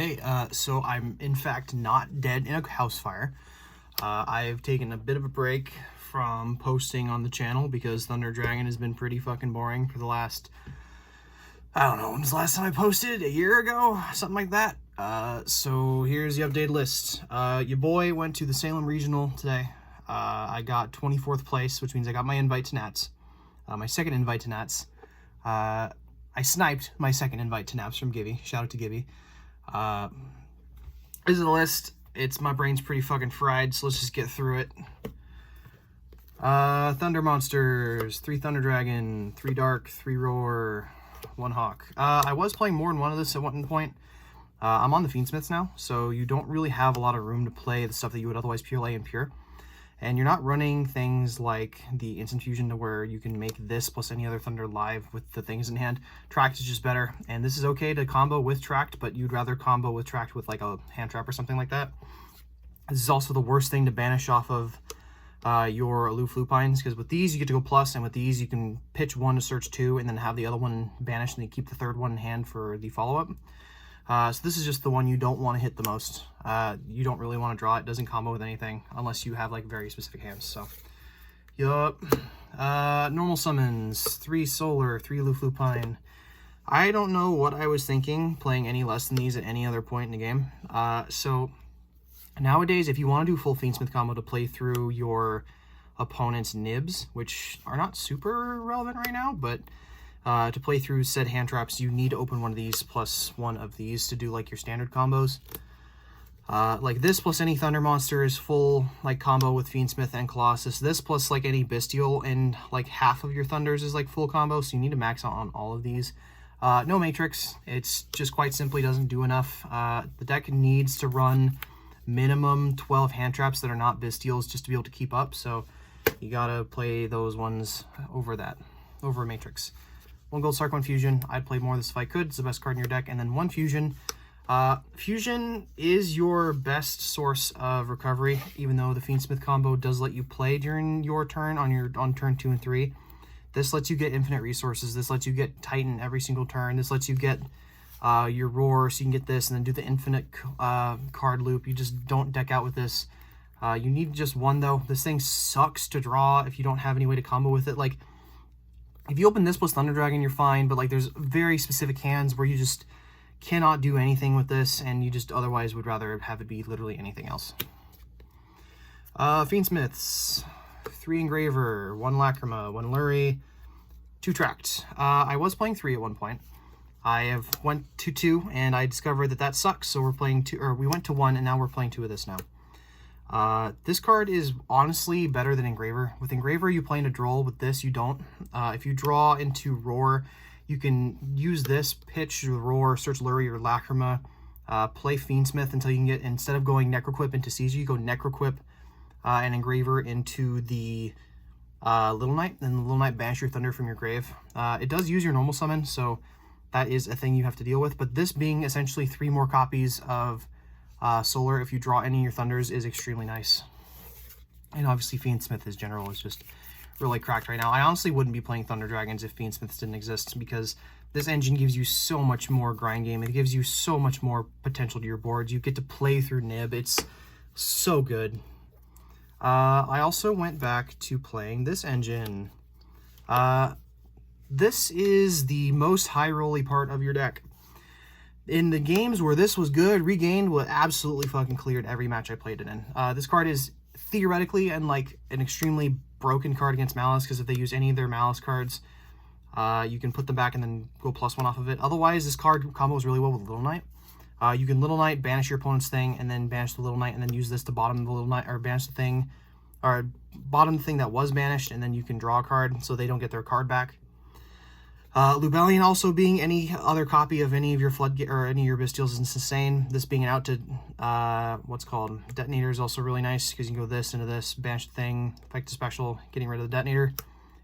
Hey, so I'm in fact not dead in a house fire. I've taken a bit of a break from posting on the channel because Thunder Dragon has been pretty fucking boring for the last, I don't know, when was the last time I posted? A year ago? Something like that. So here's the updated list. Your boy went to the Salem Regional today. I got 24th place, which means I got my invite to Nats. My second invite to Nats. I sniped my second invite to Naps from Gibby. Shout out to Gibby. This is the list. My brain's pretty fucking fried, so let's just get through it. Thunder Monsters, 3 Thunder Dragon, 3 Dark, 3 Roar, 1 Hawk. I was playing more than one of this at one point. I'm on the Fiendsmiths now, so you don't really have a lot of room to play the stuff that you would otherwise pure lay in pure. And you're not running things like the Instant Fusion to where you can make this plus any other Thunder live with the things in hand. Tracked is just better, and this is okay to combo with Tracked, but you'd rather combo with Tracked with like a hand trap or something like that. This is also the worst thing to banish off of your aloof lupines, because with these you get to go plus, and with these you can pitch one to search 2 and then have the other one banished, and you keep the third one in hand for the follow-up. So this is just the one you don't want to hit the most. You don't really want to draw it. It doesn't combo with anything unless you have like very specific hands. So, yup. Normal summons, 3 solar, 3 aloof lupine. I don't know what I was thinking playing any less than these at any other point in the game. So nowadays, if you want to do full Fiendsmith combo to play through your opponent's nibs, which are not super relevant right now, but to play through said hand traps, you need to open one of these plus one of these to do like your standard combos. Like this plus any Thunder Monster is full like combo with Fiendsmith and Colossus. This plus like any Bystial and like half of your Thunders is like full combo, so you need to max out on all of these. No Matrix, it's just quite simply doesn't do enough. The deck needs to run minimum 12 hand traps that are not Bystials just to be able to keep up, so you gotta play those ones over a Matrix. 1 gold Sark, 1 fusion. I'd play more of this if I could. It's the best card in your deck. And then 1 fusion. Fusion is your best source of recovery, even though the Fiendsmith combo does let you play during your turn on turn 2 and 3. This lets you get infinite resources. This lets you get Titan every single turn. This lets you get your Roar, so you can get this and then do the infinite card loop. You just don't deck out with this. You need just 1 though. This thing sucks to draw if you don't have any way to combo with it. Like, if you open this plus Thunder Dragon, you're fine, but like there's very specific hands where you just cannot do anything with this, and you just otherwise would rather have it be literally anything else. Fiendsmiths, 3 Engraver, 1 Lacrima, 1 Lurie, 2 Tracked. I was playing 3 at one point. I have went to 2, and I discovered that sucks, so we're playing 2, or we went to 1, and now we're playing 2 of this now. This card is honestly better than Engraver. With Engraver, you play into Droll. With this, you don't. If you draw into Roar, you can use this, pitch your Roar, search Lurie or Lacrima, play Fiendsmith until you can get, instead of going Necroquip into Siege, you go Necroquip and Engraver into the Little Knight, and the Little Knight banish your Thunder from your grave. It does use your normal summon, so that is a thing you have to deal with, but this being essentially 3 more copies of Solar, if you draw any of your Thunders, is extremely nice. And obviously Fiendsmith as general is just really cracked right now. I honestly wouldn't be playing Thunder Dragons if Fiendsmiths didn't exist, because this engine gives you so much more grind game. It gives you so much more potential to your boards. You get to play through Nib. It's so good. I also went back to playing this engine. This is the most high rolly part of your deck. In the games where this was good, Regained will absolutely fucking cleared every match I played it in. This card is theoretically and like an extremely broken card against Malice, because if they use any of their Malice cards, you can put them back and then go +1 off of it. Otherwise, this card combos really well with Little Knight. You can Little Knight, banish your opponent's thing, and then banish the Little Knight, and then use this to bottom the Little Knight, or banish the thing, or bottom the thing that was banished, and then you can draw a card so they don't get their card back. Lubellion also being any other copy of any of your Floodgate or any of your Bystials is insane. This being an out to what's called Detonator is also really nice, because you can go this into this, banish the thing, effect a special, getting rid of the Detonator.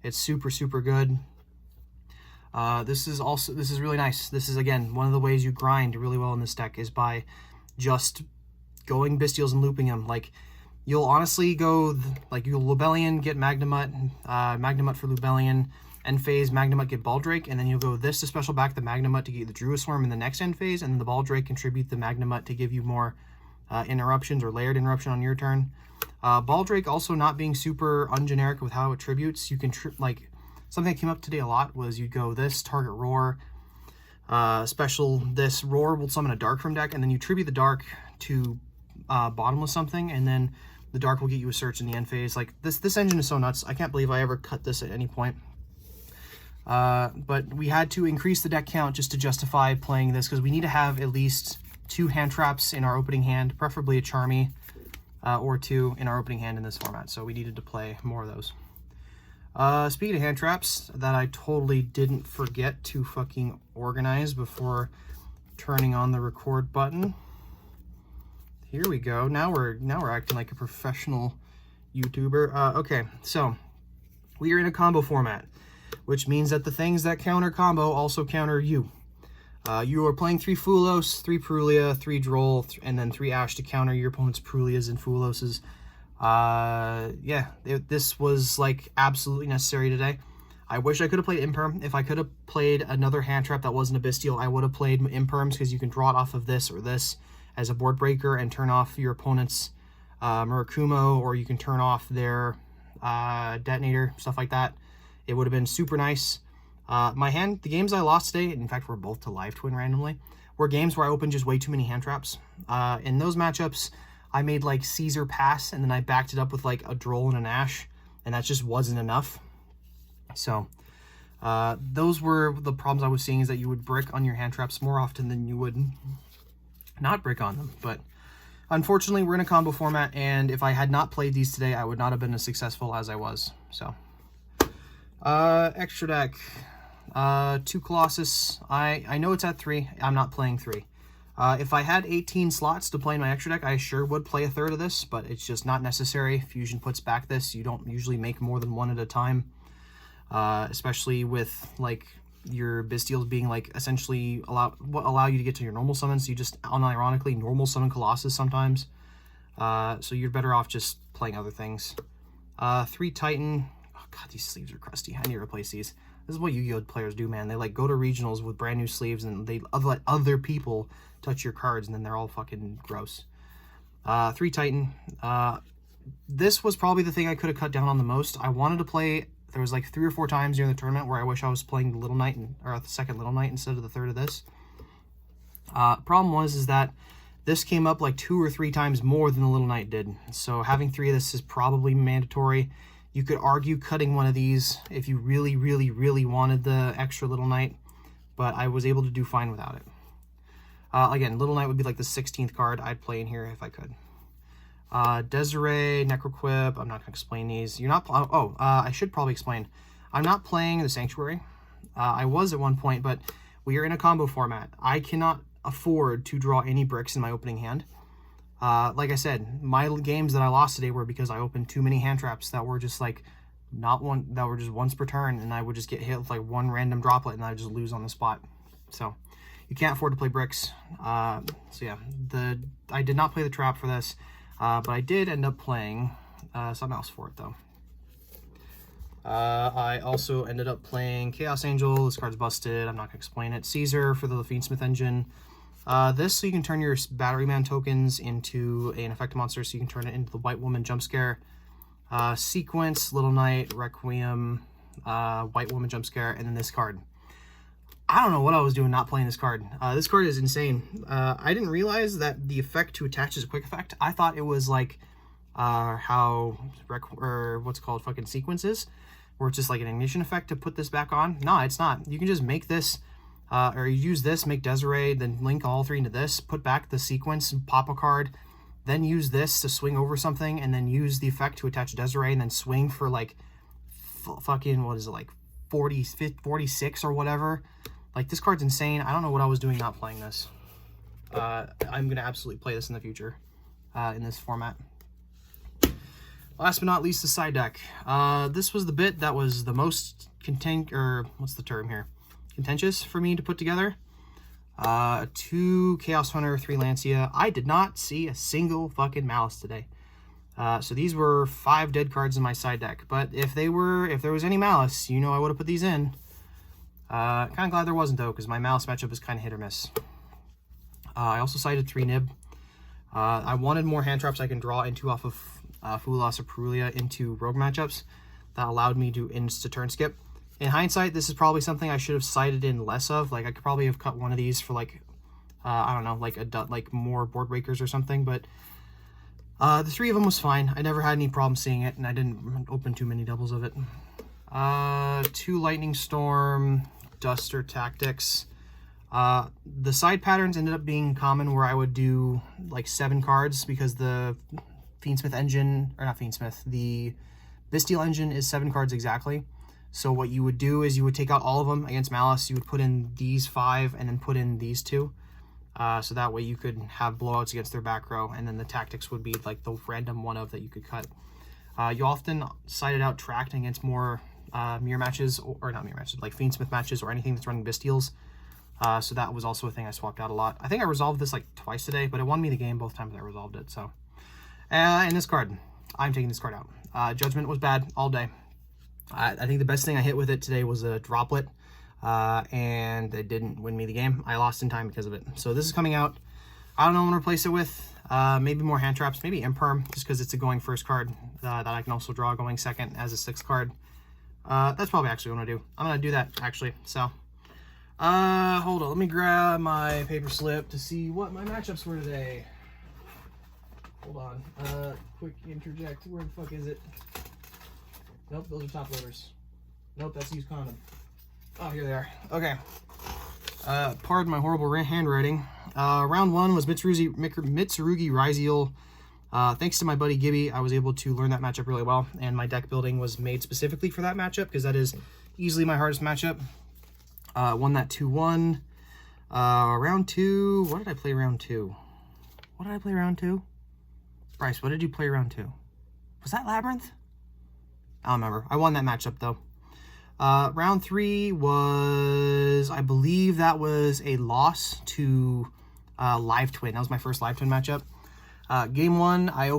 It's super good. This is really nice. This is again one of the ways you grind really well in this deck, is by just going Bystials and looping them. Like, you'll honestly go, like, you'll Lubellion, get Magnemut, Magnemut for Lubellion, end phase Magnemite get Baldrake, and then you'll go this to special back the Magnemite to get the Druiswarm in the next end phase, and then the Baldrake contribute the Magnemite to give you more interruptions or layered interruption on your turn. Baldrake also not being super ungeneric with how it tributes. You can, like, something that came up today a lot was you'd go this, target Roar, special this, Roar will summon a Dark from deck, and then you tribute the Dark to bottomless something, and then the Dark will get you a search in the end phase. Like, this engine is so nuts. I can't believe I ever cut this at any point. But we had to increase the deck count just to justify playing this, because we need to have at least 2 hand traps in our opening hand, preferably a Charmy, or 2 in our opening hand in this format. So we needed to play more of those. Speaking of hand traps that I totally didn't forget to fucking organize before turning on the record button. Here we go. Now we're acting like a professional YouTuber. Okay, so we are in a combo format, which means that the things that counter combo also counter you. You are playing 3 Fulos, 3 Prulia, 3 Droll, and then 3 Ash to counter your opponent's Prulias and Fuloses. Yeah, this was like absolutely necessary today. I wish I could have played Imperm. If I could have played another hand trap that wasn't a Bystial, I would have played Imperms, because you can draw it off of this or this as a board breaker and turn off your opponent's Murakumo, or you can turn off their Detonator, stuff like that. It would have been super nice. The games I lost today, in fact, we're both to Live Twin randomly, were games where I opened just way too many hand traps. In those matchups, I made like Caesar pass, and then I backed it up with like a Droll and an Ash, and that just wasn't enough. So those were the problems I was seeing, is that you would brick on your hand traps more often than you would not brick on them. But unfortunately, we're in a combo format, and if I had not played these today, I would not have been as successful as I was. So extra deck, 2 Colossus. I know it's at 3. I'm not playing 3. If I had 18 slots to play in my extra deck, I sure would play a third of this, but it's just not necessary. Fusion puts back this. You don't usually make more than 1 at a time, especially with like your Bystials being like essentially allow you to get to your normal summons. So you just unironically normal summon Colossus sometimes. So you're better off just playing other things. 3 Titan. Oh god, these sleeves are crusty. I need to replace these. This is what Yu-Gi-Oh players do, man. They like go to regionals with brand new sleeves, and they let other people touch your cards, and then they're all fucking gross. 3 Titan. This was probably the thing I could have cut down on the most. I wanted to play, there was like 3 or 4 times during the tournament where I wish I was playing the Little Knight, or the second Little Knight instead of the third of this. Problem was that this came up like 2 or 3 times more than the Little Knight did. So having 3 of this is probably mandatory. You could argue cutting one of these if you really, really, really wanted the extra Little Knight, but I was able to do fine without it. Again, Little Knight would be like the 16th card I'd play in here if I could. Desiree, Necroquip, I'm not going to explain these. You're not, I should probably explain. I'm not playing the Sanctuary. I was at one point, but we are in a combo format. I cannot afford to draw any bricks in my opening hand. Like I said, my games that I lost today were because I opened too many hand traps that were just like, that were just once per turn, and I would just get hit with like 1 random droplet, and I would just lose on the spot. So you can't afford to play bricks. So yeah, I did not play the trap for this, but I did end up playing something else for it though. I also ended up playing Chaos Angel. This card's busted. I'm not going to explain it. Caesar for the Fiendsmith engine. This, so you can turn your Batteryman tokens into an effective monster, so you can turn it into the White Woman Jump Scare. Sequence, Little Knight, Requiem, White Woman Jump Scare, and then this card. I don't know what I was doing not playing this card. This card is insane. I didn't realize that the effect to attach is a quick effect. I thought it was like how what's called fucking sequences, where it's just like an ignition effect to put this back on. No, it's not. You can just make this, or you use this, make Desiree, then link all 3 into this, put back the sequence, pop a card, then use this to swing over something, and then use the effect to attach Desiree, and then swing for like fucking, what is it, like 46 or whatever. Like, this card's insane. I don't know what I was doing not playing this. I'm going to absolutely play this in the future in this format. Last but not least, the side deck. This was the bit that was the most contentious for me to put together. 2 Chaos Hunter, 3 Lancia. I did not see a single fucking Malice today. So these were 5 dead cards in my side deck. But if there was any malice, you know I would have put these in. Kind of glad there wasn't, though, because my malice matchup is kind of hit or miss. I also sided 3 Nib. I wanted more hand traps I can draw into off of Fulas or Perulia into rogue matchups. That allowed me to insta-turn skip. In hindsight, this is probably something I should have sided in less of. Like, I could probably have cut one of these for, like, I don't know, like more board breakers or something. But the 3 of them was fine. I never had any problem seeing it, and I didn't open too many doubles of it. 2 Lightning Storm, Duster Tactics. The side patterns ended up being common where I would do like 7 cards because the Fiendsmith engine, or not Fiendsmith, the Bystial engine is 7 cards exactly. So what you would do is you would take out all of them against Malice, you would put in these 5 and then put in these 2. So that way you could have blowouts against their back row, and then the tactics would be like the random one of that you could cut. You often sided out tracked against more mirror matches, or not mirror matches, like Fiendsmith matches or anything that's running Bystials. So that was also a thing I swapped out a lot. I think I resolved this like twice today, but it won me the game both times I resolved it. So, and this card, I'm taking this card out. Judgment was bad all day. I think the best thing I hit with it today was a droplet, and it didn't win me the game. I lost in time because of it. So this is coming out. I don't know what I'm going to replace it with. Maybe more hand traps, maybe Imperm, just because it's a going first card that I can also draw going second as a 6th card. That's probably actually what I'm going to do. I'm going to do that, actually. So, hold on. Let me grab my paper slip to see what my matchups were today. Hold on. Quick interject. Where the fuck is it? Nope, those are top loaders. Nope, that's used condom. Oh, here they are. Okay. Pardon my horrible handwriting. Round 1 was Mitsurugi Ryziel. Thanks to my buddy Gibby, I was able to learn that matchup really well, and my deck building was made specifically for that matchup, because that is easily my hardest matchup. Won that 2-1. Round 2, what did I play round 2? What did I play round 2? Bryce, what did you play round 2? Was that Labyrinth? I don't remember. I won that matchup, though. Round 3 was, I believe that was a loss to Live Twin. That was my first Live Twin matchup. Game 1, I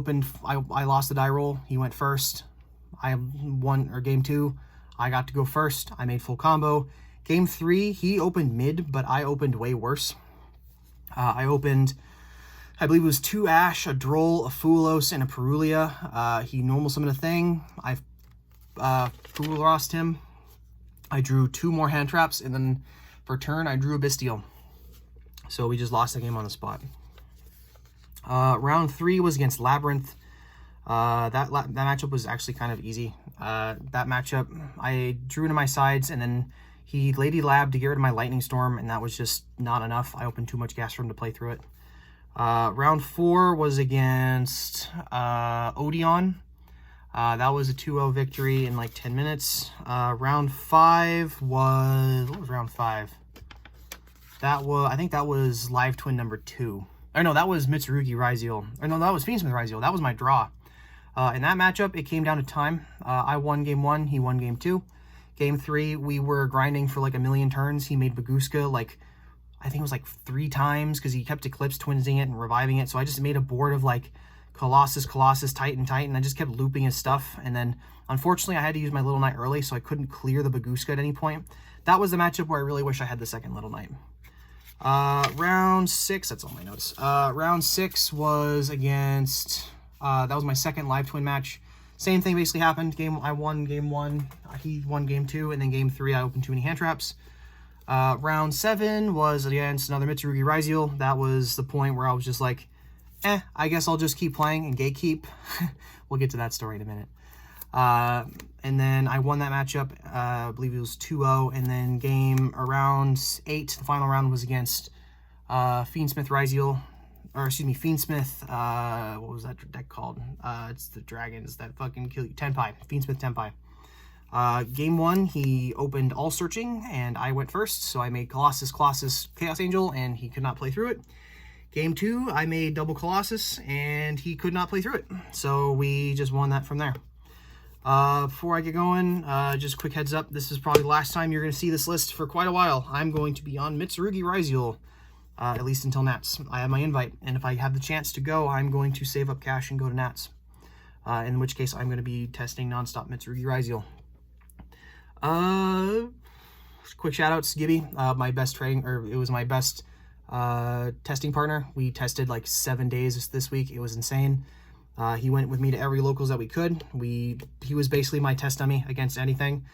lost the die roll. He went first. I won, or game 2, I got to go first. I made full combo. Game 3, he opened mid, but I opened way worse. I opened, I believe it was 2 Ash, a Droll, a Fulos, and a Perulia. He normal summoned a thing. I Fulost him. I drew 2 more hand traps, and then for turn, I drew a Bystial. So we just lost the game on the spot. Round 3 was against Labyrinth. That matchup was actually kind of easy. That matchup, I drew into my sides, and then he Lady Lab to get rid of my Lightning Storm, and that was just not enough. I opened too much gas for him to play through it. Round 4 was against Odeon. That was a 2-0 victory in like 10 minutes. Round 5 was... What was round 5? I think that was Live Twin number 2. Or no, that was Mitsurugi Ryziel. Or no, that was Fiendsmith Ryziel. That was my draw. In that matchup, it came down to time. I won game 1, he won game 2. Game 3, we were grinding for like a million turns. He made Baguska like, I think it was like 3 times because he kept Eclipse twinsing it and reviving it. So I just made a board of like Colossus, Titan. I just kept looping his stuff. And then unfortunately I had to use my Little Knight early, so I couldn't clear the Baguska at any point. That was the matchup where I really wish I had the second Little Knight. Round 6, that's all my notes. Round 6 was against, that was my second Live Twin match. Same thing basically happened. I won game 1, he won game 2, and then game 3 I opened too many hand traps. Round 7 was against another Mitsurugi Ryziel. That was the point where I was just like, I guess I'll just keep playing and gatekeep. We'll get to that story in a minute. And then I won that matchup. I believe it was 2-0. And then round 8, the final round was against Fiendsmith Ryziel. Or excuse me, Fiendsmith, what was that deck called? It's the dragons that fucking kill you. Tenpai. Fiendsmith Tenpai. Game 1, he opened All Searching, and I went first. So I made Colossus, Chaos Angel, and he could not play through it. Game 2, I made double Colossus, and he could not play through it. So we just won that from there. Before I get going, just quick heads up. This is probably the last time you're going to see this list for quite a while. I'm going to be on Mitsurugi Ryziel, at least until Nats. I have my invite, and if I have the chance to go, I'm going to save up cash and go to Nats. in which case I'm going to be testing nonstop Mitsurugi Ryzeal. Quick shout outs to Gibby, my best trading, or it was my best testing partner. We tested like 7 days this week. It was insane. He went with me to every locals that we could. He was basically my test dummy against anything.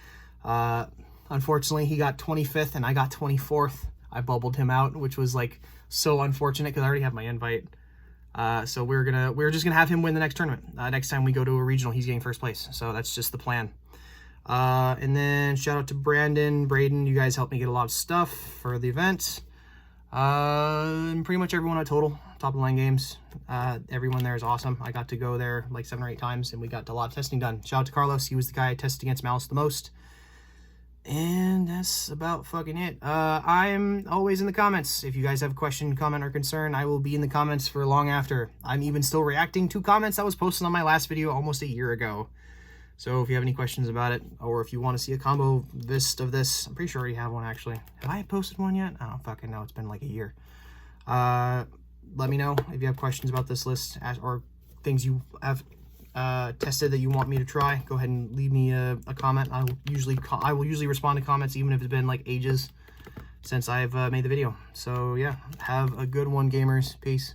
Unfortunately, he got 25th and I got 24th. I bubbled him out, which was like so unfortunate because I already have my invite. So we're just gonna have him win the next tournament. Next time we go to a regional, he's getting first place. So that's just the plan. And then shout out to Brandon, Braden. You guys helped me get a lot of stuff for the event. And pretty much everyone at Total, top of the line games. Everyone there is awesome. I got to go there like 7 or 8 times and we got a lot of testing done. Shout out to Carlos. He was the guy I tested against Malice the most. And that's about fucking it. I'm always in the comments. If you guys have a question, comment, or concern, I will be in the comments for long after. I'm even still reacting to comments that was posted on my last video almost a year ago. So if you have any questions about it, or if you want to see a combo list of this, I'm pretty sure I already have one actually. Have I posted one yet? I don't fucking know. It's been like a year. Let me know if you have questions about this list or things you have tested that you want me to try. Go ahead and leave me a comment. I will usually respond to comments even if it's been like ages since I've made the video. So yeah, have a good one, gamers. Peace.